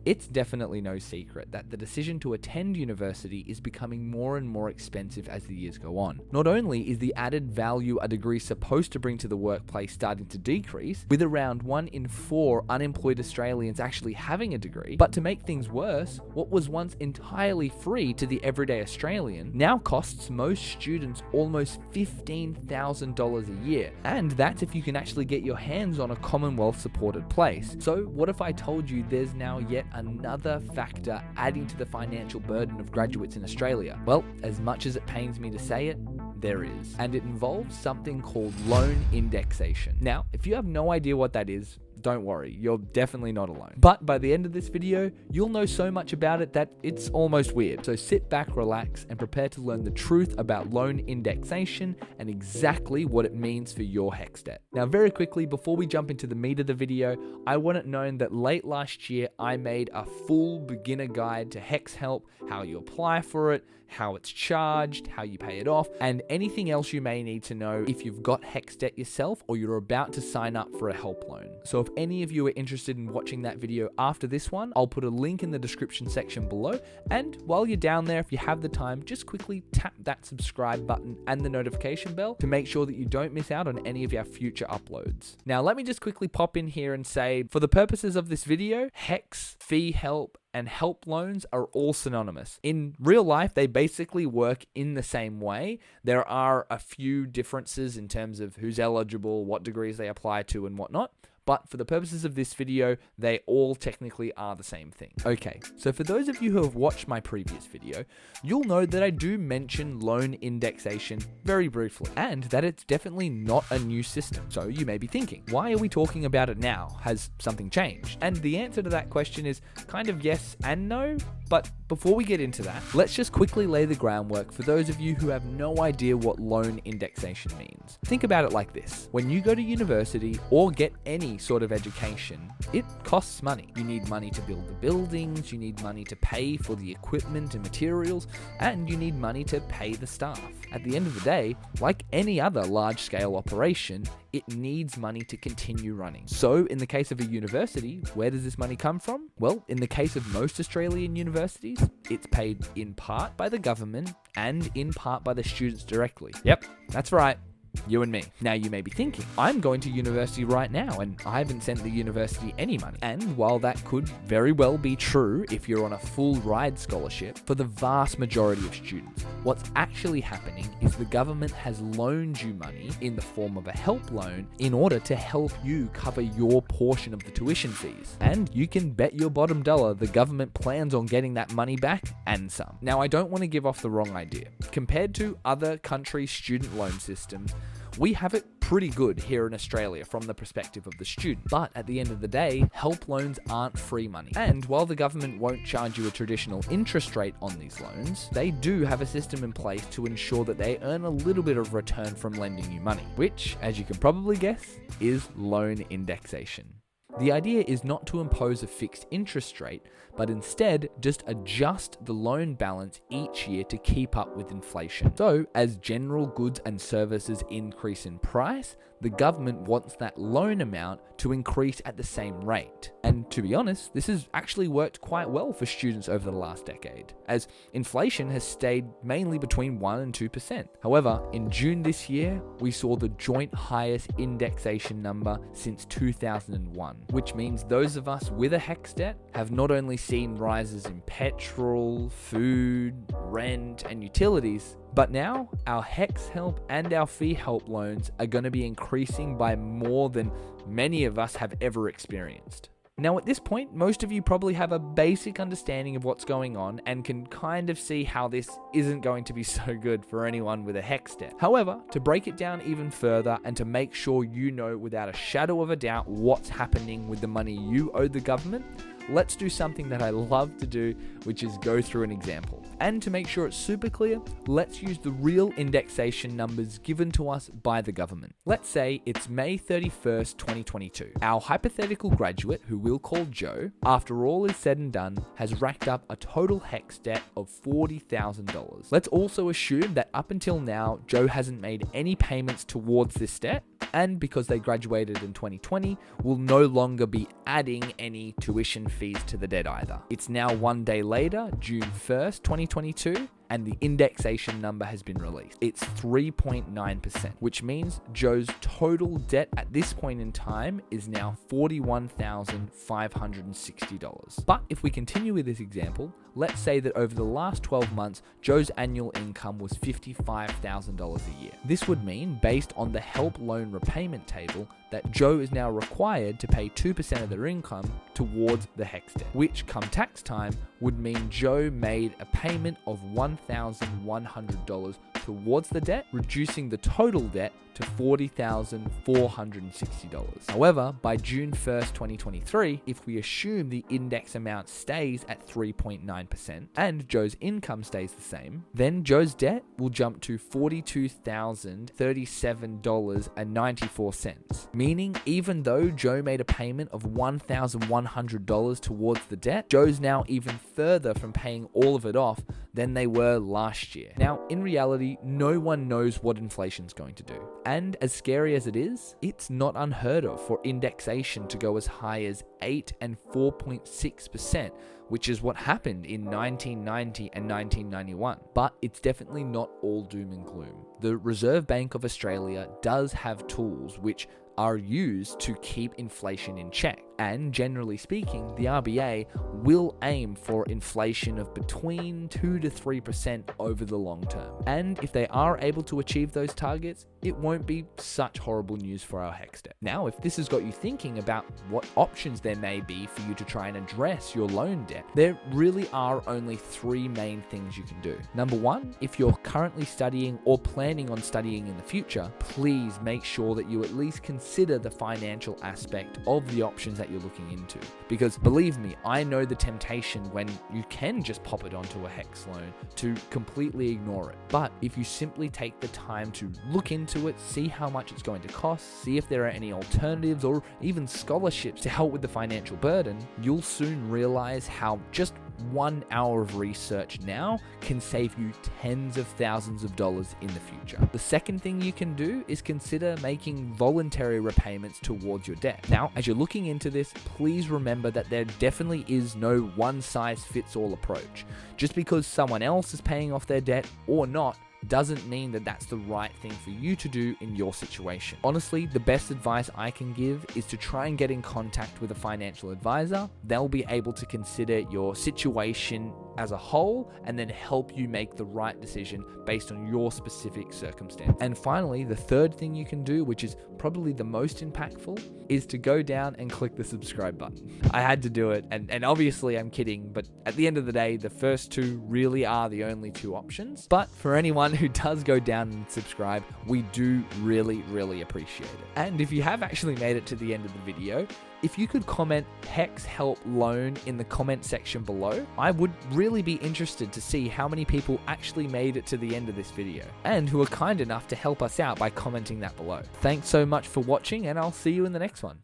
It's definitely no secret that the decision to attend university is becoming more and more expensive as the years go on. Not only is the added value a degree supposed to bring to the workplace starting to decrease, with around 1 in 4 unemployed Australians actually having a degree, but to make things worse, what was once entirely free to the everyday Australian now costs most students almost $15,000 a year, and that's if you can actually get your hands on a Commonwealth supported place. So what if I told you there's now yet another factor adding to the financial burden of graduates in Australia? Well, as much as it pains me to say it, there is. And it involves something called loan indexation. Now, if you have no idea what that is, don't worry, you're definitely not alone. But by the end of this video, you'll know so much about it that it's almost weird. So sit back, relax, and prepare to learn the truth about loan indexation and exactly what it means for your HECS debt. Now, very quickly, before we jump into the meat of the video, I want it known that late last year, I made a full beginner guide to HECS Help, how you apply for it, how it's charged, how you pay it off, and anything else you may need to know if you've got HECS debt yourself or you're about to sign up for a help loan. So if any of you are interested in watching that video after this one, I'll put a link in the description section below. And while you're down there, if you have the time, just quickly tap that subscribe button and the notification bell to make sure that you don't miss out on any of our future uploads. Now, let me just quickly pop in here and say, for the purposes of this video, HECS, fee help, and help loans are all synonymous. In real life, they basically work in the same way. There are a few differences in terms of who's eligible, what degrees they apply to, and whatnot. But for the purposes of this video, they all technically are the same thing. Okay, so for those of you who have watched my previous video, you'll know that I do mention loan indexation very briefly, and that it's definitely not a new system. So you may be thinking, why are we talking about it now? Has something changed? And the answer to that question is kind of yes and no. But before we get into that, let's just quickly lay the groundwork for those of you who have no idea what loan indexation means. Think about it like this. When you go to university or get any sort of education, it costs money. You need money to build the buildings, you need money to pay for the equipment and materials, and you need money to pay the staff. At the end of the day, like any other large-scale operation, it needs money to continue running. So in the case of a university, where does this money come from? Well, in the case of most Australian universities, it's paid in part by the government and in part by the students directly. Yep, that's right. You and me. Now you may be thinking, I'm going to university right now and I haven't sent the university any money. And while that could very well be true if you're on a full ride scholarship, for the vast majority of students, what's actually happening is the government has loaned you money in the form of a help loan in order to help you cover your portion of the tuition fees. And you can bet your bottom dollar the government plans on getting that money back and some. Now, I don't want to give off the wrong idea. Compared to other countries' student loan systems, we have it pretty good here in Australia from the perspective of the student. But at the end of the day, help loans aren't free money. And while the government won't charge you a traditional interest rate on these loans, they do have a system in place to ensure that they earn a little bit of return from lending you money, which, as you can probably guess, is loan indexation. The idea is not to impose a fixed interest rate, but instead just adjust the loan balance each year to keep up with inflation. So, as general goods and services increase in price, the government wants that loan amount to increase at the same rate. And to be honest, this has actually worked quite well for students over the last decade, as inflation has stayed mainly between 1% and 2%. However, in June this year, we saw the joint highest indexation number since 2001, which means those of us with a HECS debt have not only seen rises in petrol, food, rent, and utilities, but now our HECS help and our fee help loans are going to be increasing by more than many of us have ever experienced. Now at this point, most of you probably have a basic understanding of what's going on and can kind of see how this isn't going to be so good for anyone with a HECS debt. However, to break it down even further and to make sure you know without a shadow of a doubt what's happening with the money you owe the government, let's do something that I love to do, which is go through an example. And to make sure it's super clear, let's use the real indexation numbers given to us by the government. Let's say it's May 31st, 2022. Our hypothetical graduate, who we'll call Joe, after all is said and done, has racked up a total HECS debt of $40,000. Let's also assume that up until now, Joe hasn't made any payments towards this debt, and because they graduated in 2020, will no longer be adding any tuition fees to the debt either. It's now one day later, June 1st, 2022, and the indexation number has been released. It's 3.9%, which means Joe's total debt at this point in time is now $41,560. But if we continue with this example, let's say that over the last 12 months, Joe's annual income was $55,000 a year. This would mean, based on the HELP loan repayment table, that Joe is now required to pay 2% of their income towards the HECS debt, which come tax time would mean Joe made a payment of $1,100 towards the debt, reducing the total debt to $40,460. However, by June 1st, 2023, if we assume the index amount stays at 3.9% and Joe's income stays the same, then Joe's debt will jump to $42,037.94, meaning even though Joe made a payment of $1,100 towards the debt, Joe's now even further from paying all of it off than they were last year. Now, in reality, no one knows what inflation's going to do. And as scary as it is, it's not unheard of for indexation to go as high as 8 and 4.6%, which is what happened in 1990 and 1991. But it's definitely not all doom and gloom. The Reserve Bank of Australia does have tools which are used to keep inflation in check. And generally speaking, the RBA will aim for inflation of between 2 to 3% over the long term. And if they are able to achieve those targets, it won't be such horrible news for our HECS debt. Now, if this has got you thinking about what options there may be for you to try and address your loan debt, there really are only 3 main things you can do. Number 1, if you're currently studying or planning on studying in the future, please make sure that you at least consider the financial aspect of the options that you're looking into. Because believe me, I know the temptation when you can just pop it onto a HECS loan to completely ignore it. But if you simply take the time to look into it, see how much it's going to cost, see if there are any alternatives or even scholarships to help with the financial burden, you'll soon realize how just 1 hour of research now can save you tens of thousands of dollars in the future. The second thing you can do is consider making voluntary repayments towards your debt. Now, as you're looking into this, please remember that there definitely is no one-size-fits-all approach. Just because someone else is paying off their debt or not, doesn't mean that that's the right thing for you to do in your situation. Honestly, the best advice I can give is to try and get in contact with a financial advisor. They'll be able to consider your situation as a whole and then help you make the right decision based on your specific circumstance. And finally, the third thing you can do, which is probably the most impactful, is to go down and click the subscribe button. I had to do it, and obviously I'm kidding, but at the end of the day, the first 2 really are the only 2 options. But for anyone who does go down and subscribe, we do really appreciate it. And if you have actually made it to the end of the video, if you could comment HECS Help Loan in the comment section below, I would really be interested to see how many people actually made it to the end of this video and who are kind enough to help us out by commenting that below. Thanks so much for watching, and I'll see you in the next one.